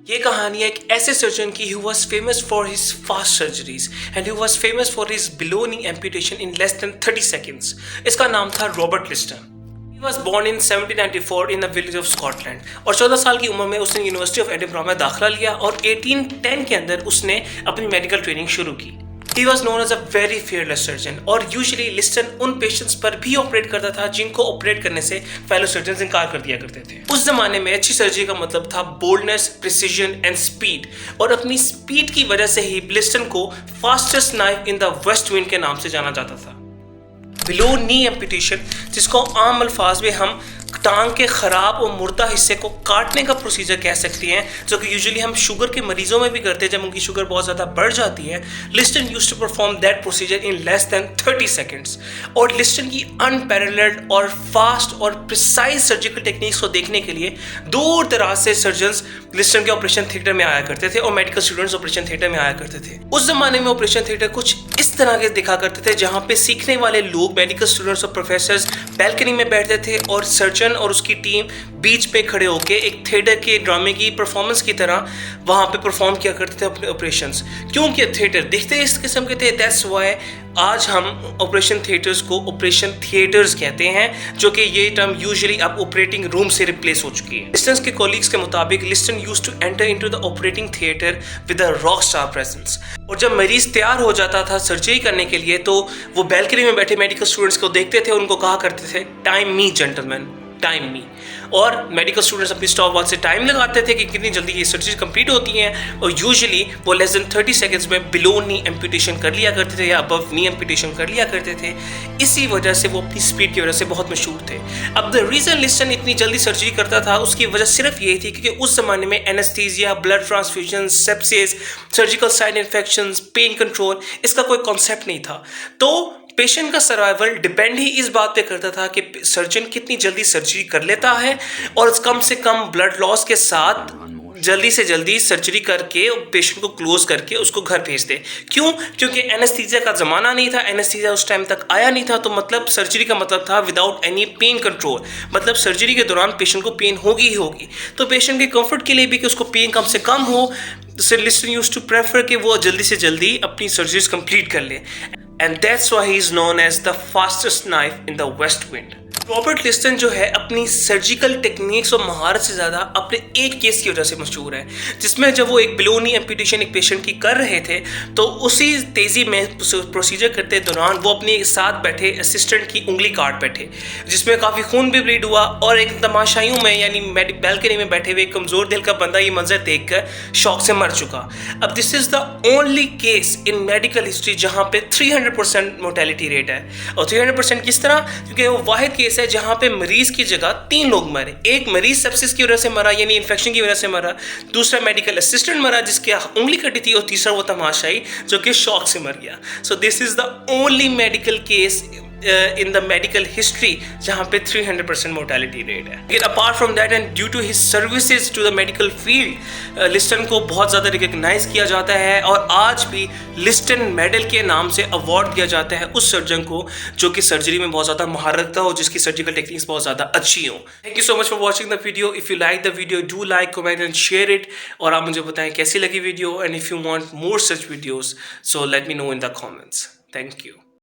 ये कहानी है एक ऐसे सर्जन की who was famous for his fast surgeries and who was famous for his below knee amputation in less than 30 seconds. इसका नाम था Robert Liston. He was born in 1794 in a village of Scotland और 14 साल की उम्र में उसने university of Edinburgh में दाखिला लिया और 1810 के अंदर उसने अपनी मेडिकल ट्रेनिंग शुरू की. He was known as a very fearless surgeon और यूजुअली लिस्टन उन पेशेंट्स पर भी ऑपरेट करता था जिनको ऑपरेट करने से फेलो सर्जन इनकार कर दिया करते थे. उस जमाने में अच्छी सर्जरी का मतलब था बोल्डनेस, प्रिसीजन एंड स्पीड और अपनी स्पीड की वजह से ही लिस्टन को fastest knife in the west wind के नाम से जाना जाता था. बिलो नी एम्पुटेशन, जिसको आम अल्फाज में हम टांग के खराब और मुर्दा हिस्से को काटने का प्रोसीजर कह सकते हैं, जो कि यूजुअली हम शुगर के मरीजों में भी करते हैं जब उनकी शुगर बहुत ज़्यादा बढ़ जाती है. Liston used to perform that procedure in less than 30 seconds और लिस्टन की अनपैरेलल्ड और फास्ट और प्रिसाइज सर्जिकल टेक्निक्स को देखने के लिए दूर दराज से सर्जन्स लिस्टन के ऑपरेशन थिएटर में आया करते थे और मेडिकल स्टूडेंट्स ऑपरेशन थिएटर में आया करते थे. उस जमाने में ऑपरेशन थिएटर कुछ इस तरह के दिखा करते थे जहाँ पे सीखने वाले लोग, मेडिकल स्टूडेंट्स और प्रोफेसर्स बैल्कनी में बैठते थे और सर्जन और उसकी टीम बीच पे खड़े होके एक थिएटर के ड्रामे की परफॉर्मेंस की तरह वहाँ पे परफॉर्म किया करते थे अपने ऑपरेशंस. क्योंकि थिएटर दिखते इस किस्म के थे, दैट्स व्हाई आज हम ऑपरेशन थिएटर्स को ऑपरेशन थिएटर्स कहते हैं, जो कि ये टर्म यूजुअली अब ऑपरेटिंग रूम से रिप्लेस हो चुकी है. लिस्टन के कॉलीग्स के मुताबिक Liston used to enter into the operating theatre with a rock star presence और जब मरीज तैयार हो जाता था सर्जरी करने के लिए तो वो बैल्कनी में बैठे मेडिकल स्टूडेंट्स को देखते थे, उनको कहा करते थे टाइम मी जेंटलमैन, टाइम मी. और मेडिकल स्टूडेंट्स अपनी स्टॉप वॉच से टाइम लगाते थे कि कितनी जल्दी ये सर्जरी कंप्लीट होती हैं और यूजुअली वो लेस देन 30 सेकंड्स में बिलो नी एम्पुटेशन कर लिया करते थे या अबव नी एम्पुटेशन कर लिया करते थे. इसी वजह से वो अपनी स्पीड की वजह से बहुत मशहूर थे. अब द रीज़न लिस्टन इतनी जल्दी सर्जरी करता था उसकी वजह सिर्फ यही थी क्योंकि उस जमाने में anaesthesia, blood transfusion, sepsis, surgical side infections, pain control, इसका कोई कॉन्सेप्ट नहीं था. तो पेशेंट का सर्वाइवल डिपेंड ही इस बात पे करता था कि सर्जन कितनी जल्दी सर्जरी कर लेता है और कम से कम ब्लड लॉस के साथ जल्दी से जल्दी सर्जरी करके पेशेंट को क्लोज करके उसको घर भेज दे. क्यों? क्योंकि एनेस्थीसिया का ज़माना नहीं था, एनेस्थीसिया उस टाइम तक आया नहीं था. तो मतलब सर्जरी का मतलब था विदाउट एनी पेन कंट्रोल, मतलब सर्जरी के दौरान पेशेंट को पेन होगी ही होगी. तो पेशेंट के कंफर्ट के लिए भी कि उसको पेन कम से कम हो, सो लिस्टन यूज्ड टू प्रेफर कि वो जल्दी से जल्दी अपनी सर्जरीज कंप्लीट कर ले. And that's why he is known as the fastest knife in the West Wind. Robert Liston जो है अपनी सर्जिकल टेक्निक्स और महारत से ज़्यादा अपने एक केस की वजह से मशहूर है, जिसमें जब वो एक बिलो नी एम्पुटेशन एक पेशेंट की कर रहे थे तो उसी तेज़ी में प्रोसीजर करते दौरान वो अपने साथ बैठे असिस्टेंट की उंगली काट बैठे, जिसमें काफ़ी खून भी ब्लीड हुआ और एक तमाशाइयों में यानी बैल्कनी में बैठे हुए कमज़ोर दिल का बंदा ये मंजर देखकर शौक से मर चुका. अब this is the only case in medical history जहाँ पे 300% मोर्टेलिटी रेट है. और 300% किस तरह? क्योंकि वो वाहिद केस है जहां पे मरीज की जगह 3 लोग मरे. एक मरीज सेप्सिस की वजह से मरा यानी इन्फेक्शन की वजह से मरा, दूसरा मेडिकल असिस्टेंट मरा जिसकी उंगली कटी थी और तीसरा वो तमाशाई जो कि शॉक से मर गया. So this is the only medical case in the medical history जहाँ पे 300% mortality rate है. लेकिन apart from that and due to his services to the medical field, Liston को बहुत ज़्यादा रिकग्नाइज किया जाता है और आज भी लिस्टन मेडल के नाम से अवार्ड दिया जाता है उस सर्जन को जो कि सर्जरी में बहुत ज़्यादा महारत हो, जिसकी सर्जिकल टेक्निक्स बहुत ज़्यादा अच्छी हो. Thank you so much for watching the video. If you like the video do like, comment and share it. और आप मुझे बताएं कैसी लगी video and if you want more such videos so let me know in the comments. Thank you.